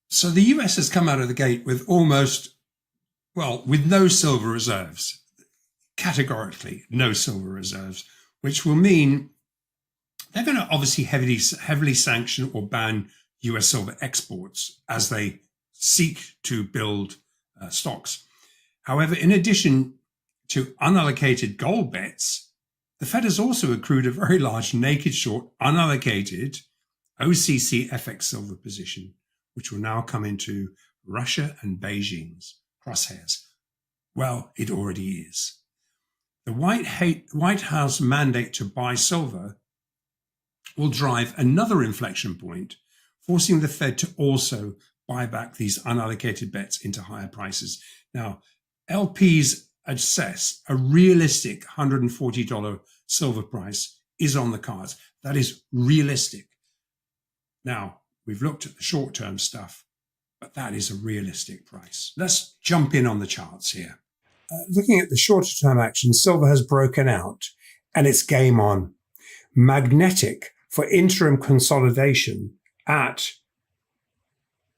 So the US has come out of the gate with with no silver reserves, categorically no silver reserves, which will mean they're going to obviously heavily sanction or ban US silver exports as they seek to build stocks. However, in addition to unallocated gold bets, the Fed has also accrued a very large naked short unallocated OCC FX silver position, which will now come into Russia and Beijing's crosshairs. Well, it already is. The White House mandate to buy silver will drive another inflection point, forcing the Fed to also buy back these unallocated bets into higher prices. Now, LPs assess a realistic $140 silver price is on the cards. That is realistic. Now, we've looked at the short-term stuff, but that is a realistic price. Let's jump in on the charts here. Looking at the shorter-term action, silver has broken out and it's game on. Magnetic for interim consolidation at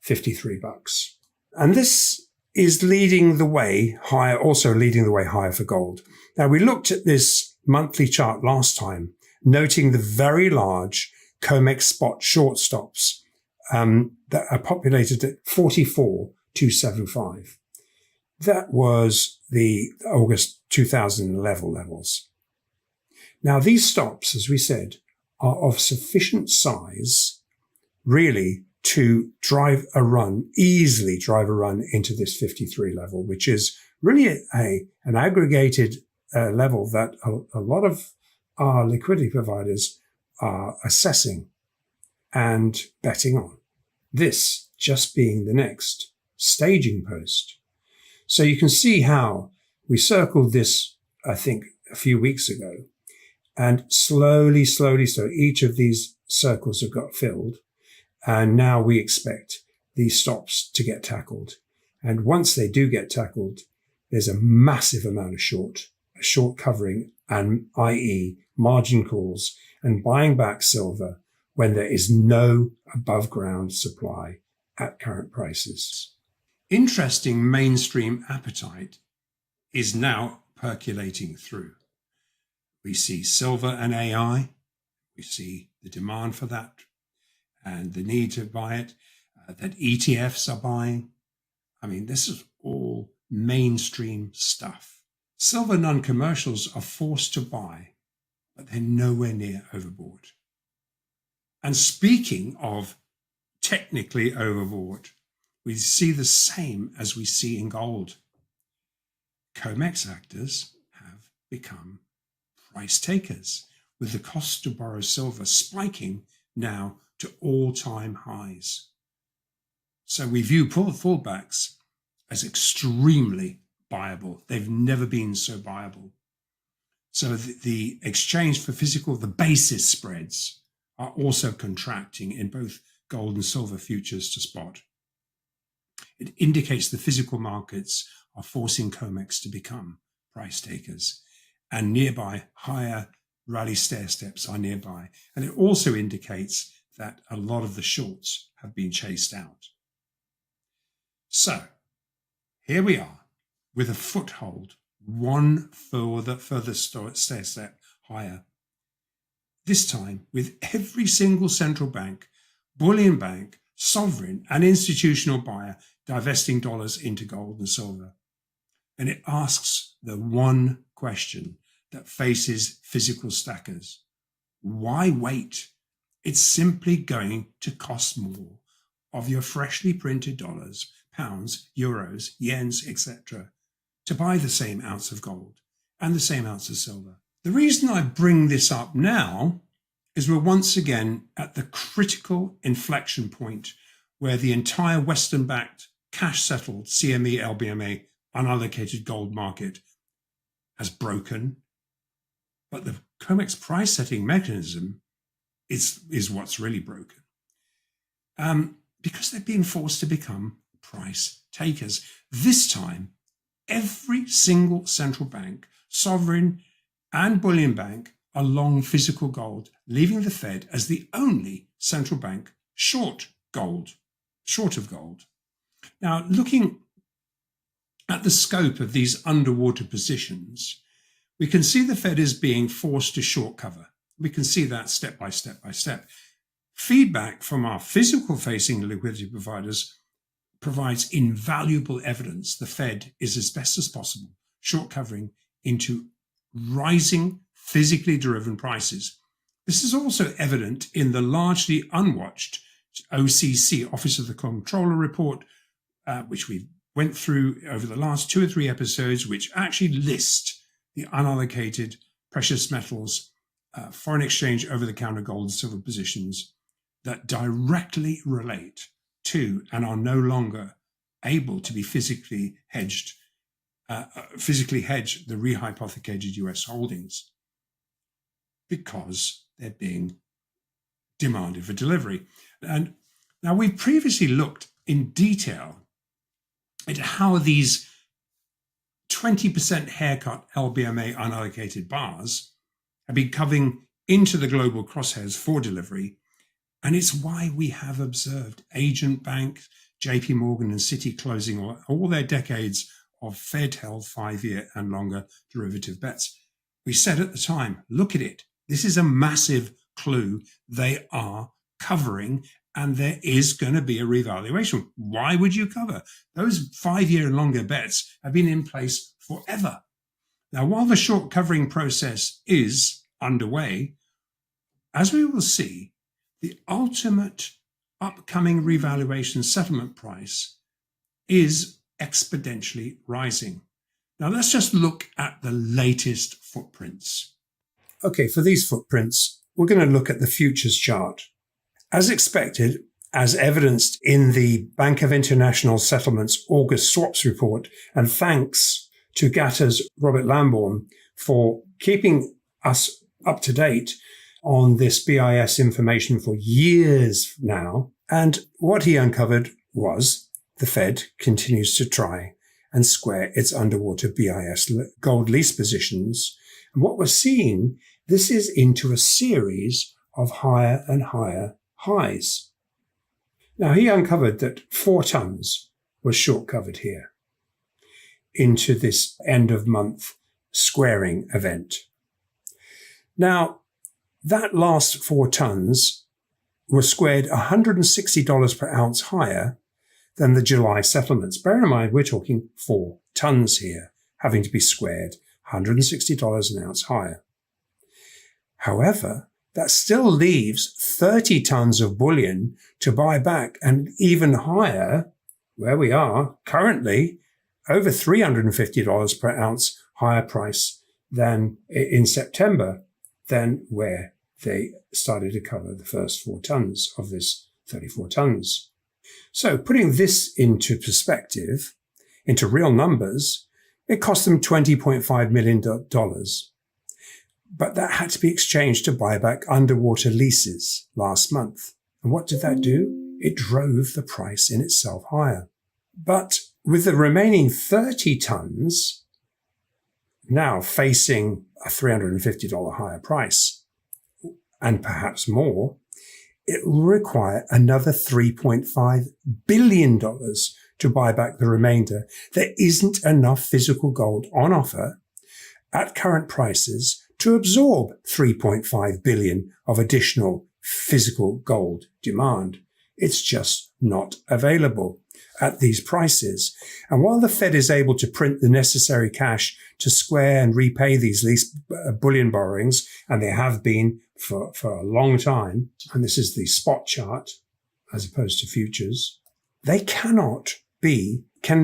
$53. And this is leading the way higher, also leading the way higher for gold. Now, we looked at this monthly chart last time, noting the very large COMEX spot short stops that are populated at 44,275. That was the August 2011 levels. Now, these stops, as we said, are of sufficient size, really, to easily drive a run into this 53 level, which is really an aggregated level that a lot of our liquidity providers are assessing and betting on. This just being the next staging post. So you can see how we circled this, I think, a few weeks ago, and slowly, each of these circles have got filled. And now we expect these stops to get tackled. And once they do get tackled, there's a massive amount of short covering, and i.e. margin calls and buying back silver when there is no above ground supply at current prices. Interesting mainstream appetite is now percolating through. We see silver and AI. We see the demand for that and the need to buy it, that ETFs are buying. I mean, this is all mainstream stuff. Silver non-commercials are forced to buy, but they're nowhere near overbought. And speaking of technically overbought, we see the same as we see in gold. COMEX actors have become price takers, with the cost to borrow silver spiking now to all-time highs. So we view fallbacks as extremely buyable. They've never been so buyable. So the exchange for physical, the basis spreads are also contracting in both gold and silver futures to spot. It indicates the physical markets are forcing COMEX to become price takers, and nearby higher rally stair steps are nearby. And it also indicates that a lot of the shorts have been chased out. So here we are with a foothold, one further stair step higher. This time with every single central bank, bullion bank, sovereign and institutional buyer divesting dollars into gold and silver. And it asks the one question that faces physical stackers. Why wait? It's simply going to cost more of your freshly printed dollars, pounds, euros, yens, etc. to buy the same ounce of gold and the same ounce of silver. The reason I bring this up now is we're once again at the critical inflection point where the entire Western-backed, cash-settled CME LBMA unallocated gold market has broken, but the COMEX price-setting mechanism is what's really broken. Because they're being forced to become price takers. This time, every single central bank, sovereign and bullion bank are long physical gold, leaving the Fed as the only central bank short gold. short of gold. Now, looking at the scope of these underwater positions, we can see the Fed is being forced to short cover. We can see that step by step by step. Feedback from our physical-facing liquidity providers provides invaluable evidence the Fed is, as best as possible, short covering into rising physically driven prices. This is also evident in the largely unwatched OCC, Office of the Comptroller report, which we went through over the last 2 or 3 episodes, which actually list the unallocated precious metals, foreign exchange, over-the-counter gold and silver positions that directly relate to and are no longer able to be physically hedge the rehypothecated US holdings because they're being demanded for delivery. And now we've previously looked in detail at how these 20% haircut LBMA unallocated bars have been coming into the global crosshairs for delivery. And it's why we have observed agent banks, JP Morgan and Citi closing all their decades of Fed-held 5-year and longer derivative bets. We said at the time, look at it. This is a massive clue. They are covering and there is going to be a revaluation. Why would you cover? Those 5-year and longer bets have been in place forever. Now, while the short covering process is underway, as we will see, the ultimate upcoming revaluation settlement price is exponentially rising. Now, let's just look at the latest footprints. Okay, for these footprints, we're going to look at the futures chart. As expected, as evidenced in the Bank of International Settlements August swaps report, and thanks to GATA's Robert Lambourne for keeping us up to date on this BIS information for years now. And what he uncovered was the Fed continues to try and square its underwater BIS gold lease positions. And what we're seeing, this is into a series of higher and higher highs. Now, he uncovered that 4 tons was short covered here into this end of month squaring event. Now, that last 4 tons were squared $160 per ounce higher than the July settlements. Bear in mind, we're talking 4 tons here, having to be squared $160 an ounce higher. However, that still leaves 30 tons of bullion to buy back, and even higher, where we are currently, over $350 per ounce higher price than in September, than where they started to cover the first 4 tons of this 34 tons. So putting this into perspective, into real numbers, it cost them $20.5 million. But that had to be exchanged to buy back underwater leases last month. And what did that do? It drove the price in itself higher. But with the remaining 30 tons now facing a $350 higher price, and perhaps more, it will require another $3.5 billion to buy back the remainder. There isn't enough physical gold on offer at current prices to absorb $3.5 billion of additional physical gold demand. It's just not available at these prices. And while the Fed is able to print the necessary cash to square and repay these lease bullion borrowings, and they have been for a long time, and this is the spot chart as opposed to futures, they can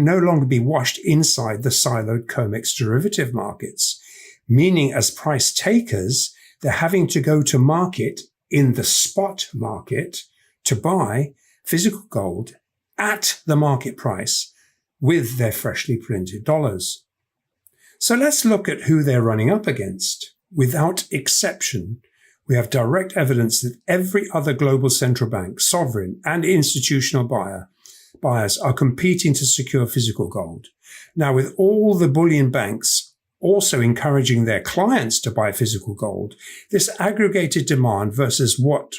no longer be washed inside the siloed COMEX derivative markets, meaning as price takers, they're having to go to market in the spot market to buy physical gold at the market price with their freshly printed dollars. So let's look at who they're running up against. Without exception, we have direct evidence that every other global central bank, sovereign and institutional buyers are competing to secure physical gold. Now, with all the bullion banks also encouraging their clients to buy physical gold, this aggregated demand versus what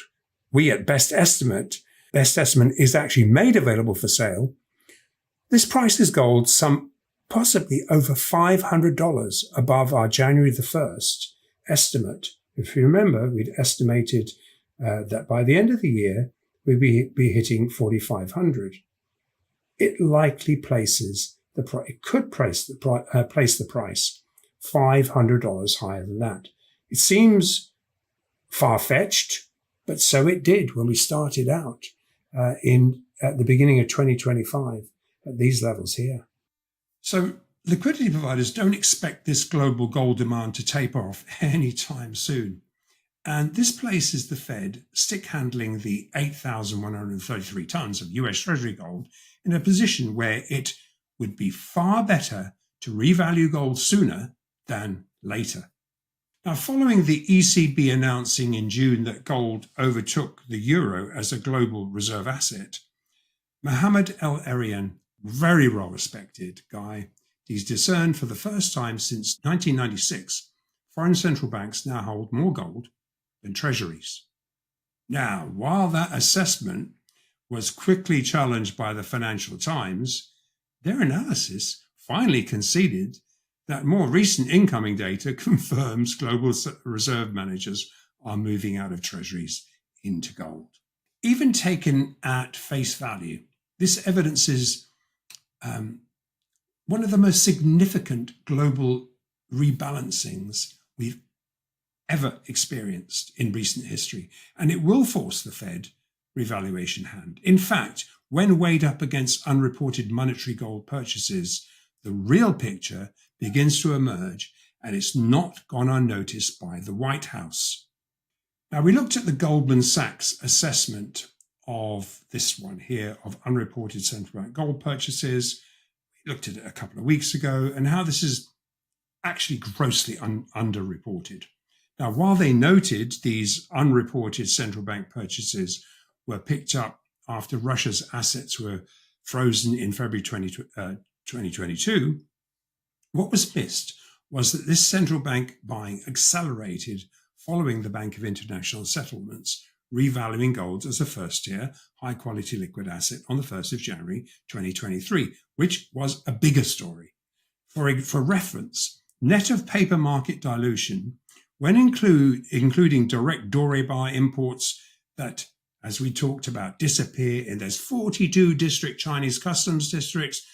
we at best estimate best estimate is actually made available for sale, this prices gold some possibly over $500 above our January the 1st estimate. If you remember, we'd estimated that by the end of the year, we'd be hitting 4,500. It likely places the price. It could place the price $500 higher than that. It seems far-fetched, but so it did when we started out at the beginning of 2025 at these levels here. So liquidity providers don't expect this global gold demand to taper off anytime soon. And this places the Fed stick handling the 8,133 tons of US Treasury gold in a position where it would be far better to revalue gold sooner than later. Now, following the ECB announcing in June that gold overtook the euro as a global reserve asset, Mohammed El-Erian, very well-respected guy, he's discerned for the first time since 1996, foreign central banks now hold more gold than treasuries. Now, while that assessment was quickly challenged by the Financial Times, their analysis finally conceded that more recent incoming data confirms global reserve managers are moving out of treasuries into gold. Even taken at face value, this evidences one of the most significant global rebalancings we've ever experienced in recent history, and it will force the Fed revaluation hand. In fact, when weighed up against unreported monetary gold purchases, the real picture begins to emerge, and it's not gone unnoticed by the White House. Now, we looked at the Goldman Sachs assessment of this one here of unreported central bank gold purchases. We looked at it a couple of weeks ago and how this is actually grossly underreported. Now, while they noted these unreported central bank purchases were picked up after Russia's assets were frozen in February 2022, what was missed was that this central bank buying accelerated following the Bank of International Settlements revaluing gold as a first-tier, high-quality liquid asset on the 1st of January 2023, which was a bigger story. For reference, net of paper market dilution, when including direct doré bar imports that, as we talked about, disappear in those 42 district Chinese customs districts,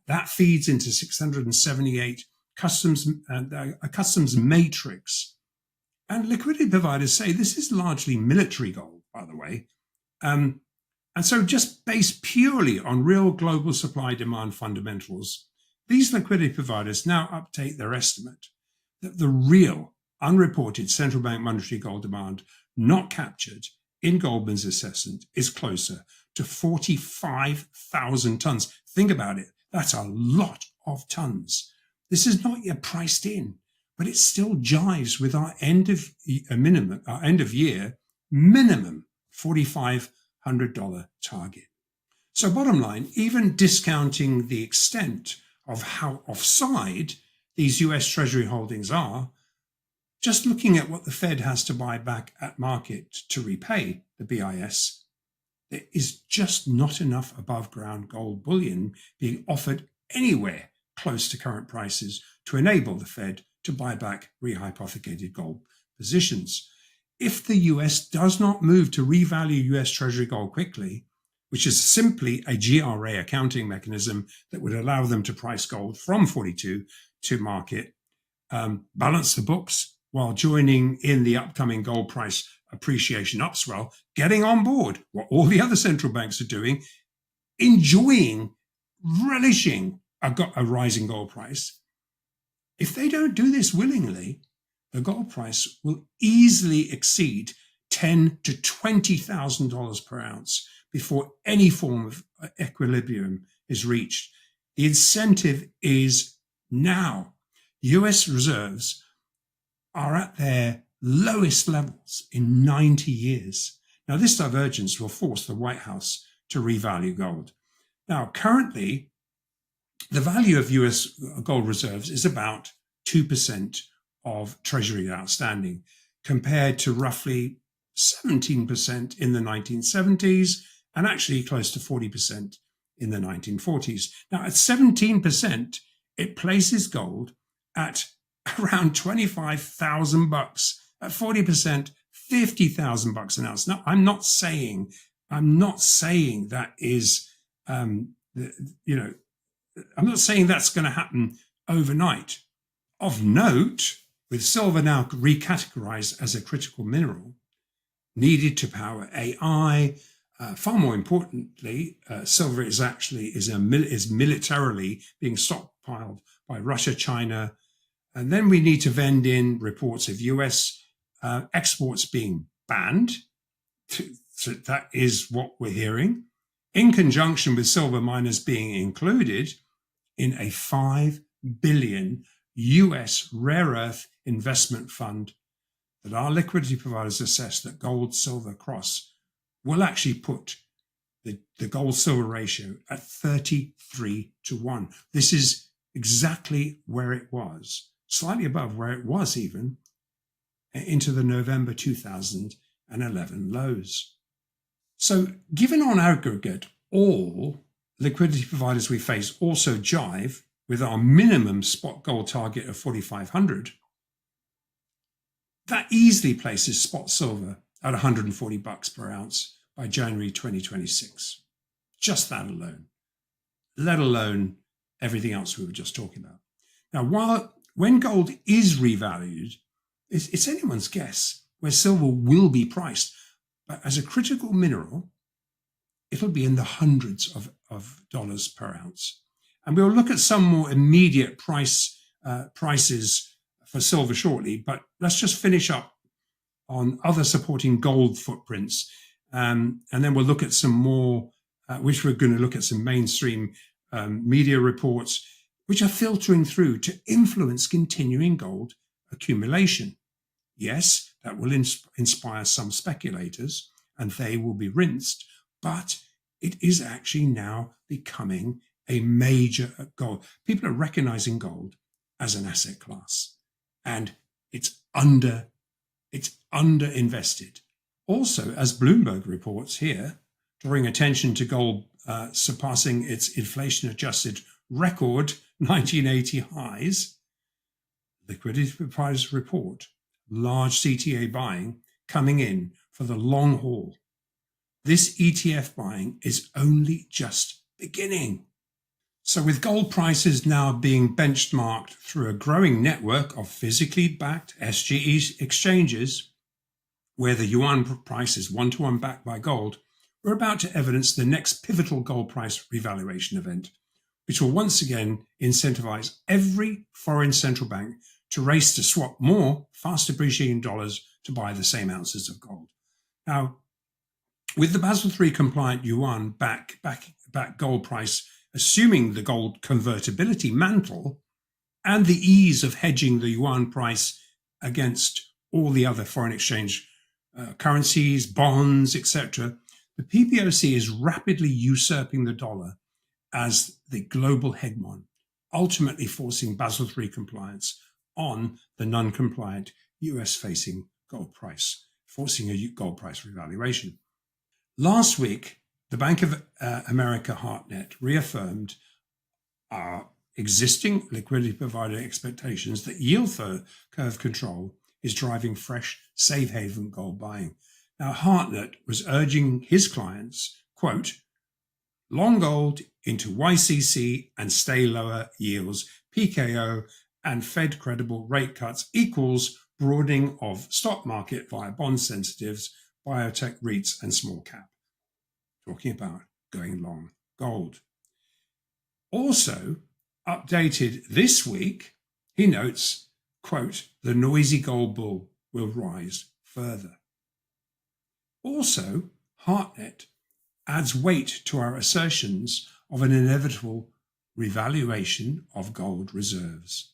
that feeds into 678 a customs matrix. And liquidity providers say this is largely military gold, by the way. And so just based purely on real global supply-demand fundamentals, these liquidity providers now update their estimate that the real unreported central bank monetary gold demand not captured in Goldman's assessment is closer to 45,000 tons. Think about it. That's a lot of tons. This is not yet priced in, but it still jives with our end of year minimum $4,500 target. So bottom line, even discounting the extent of how offside these US Treasury holdings are, just looking at what the Fed has to buy back at market to repay the BIS, there is just not enough above ground gold bullion being offered anywhere close to current prices to enable the Fed to buy back rehypothecated gold positions. If the US does not move to revalue US Treasury gold quickly, which is simply a GRA accounting mechanism that would allow them to price gold from 42 to market, balance the books while joining in the upcoming gold price appreciation upswell, getting on board what all the other central banks are doing, enjoying, relishing a rising gold price. If they don't do this willingly, the gold price will easily exceed $10,000 to $20,000 per ounce before any form of equilibrium is reached. The incentive is now. US reserves are at their lowest levels in 90 years. Now, this divergence will force the White House to revalue gold. Now, currently, the value of US gold reserves is about 2% of Treasury outstanding, compared to roughly 17% in the 1970s and actually close to 40% in the 1940s. Now, at 17%, it places gold at around $25,000. At 40%, $50,000 an ounce. Now, I'm not saying that is, I'm not saying that's going to happen overnight. Of note, with silver now recategorized as a critical mineral needed to power AI, far more importantly, silver is militarily being stockpiled by Russia, China, and then we need to vend in reports of US exports being banned. So that is what we're hearing, in conjunction with silver miners being included in a $5 billion US rare earth investment fund that our liquidity providers assess that gold silver cross will actually put the gold silver ratio at 33-1. This is exactly where it was, slightly above where it was even into the November 2011 lows. So given on aggregate, all liquidity providers we face also jive with our minimum spot gold target of 4,500, that easily places spot silver at $140 per ounce by January 2026. Just that alone, let alone everything else we were just talking about. Now, when gold is revalued, it's anyone's guess where silver will be priced. But as a critical mineral, it'll be in the hundreds of dollars per ounce. And we'll look at some more immediate prices for silver shortly, but let's just finish up on other supporting gold footprints. And then we'll look at some more, which we're going to look at some mainstream media reports, which are filtering through to influence continuing gold accumulation. Yes, that will inspire some speculators, and they will be rinsed, but it is actually now becoming a major gold. People are recognizing gold as an asset class, and it's under invested. Also, as Bloomberg reports here, drawing attention to gold surpassing its inflation-adjusted record 1980 highs, liquidity providers report large CTA buying coming in for the long haul. This ETF buying is only just beginning. So with gold prices now being benchmarked through a growing network of physically backed SGE exchanges, where the yuan price is one-to-one backed by gold, we're about to evidence the next pivotal gold price revaluation event, which will once again incentivize every foreign central bank to race to swap more fast appreciating dollars to buy the same ounces of gold. Now, with the Basel III compliant yuan-backed gold price assuming the gold convertibility mantle and the ease of hedging the yuan price against all the other foreign exchange currencies, bonds, etc., the PBOC is rapidly usurping the dollar as the global hegemon, ultimately forcing Basel III compliance on the non-compliant US-facing gold price, forcing a gold price revaluation. Last week, the Bank of America Hartnet reaffirmed our existing liquidity provider expectations that yield curve control is driving fresh safe haven gold buying. Now, Hartnet was urging his clients, quote, long gold into YCC and stay lower yields, PKO and Fed credible rate cuts equals broadening of stock market via bond sensitives, biotech REITs and small cap. Talking about going long gold. Also updated this week, he notes, quote, the noisy gold bull will rise further. Also, Hartnet adds weight to our assertions of an inevitable revaluation of gold reserves.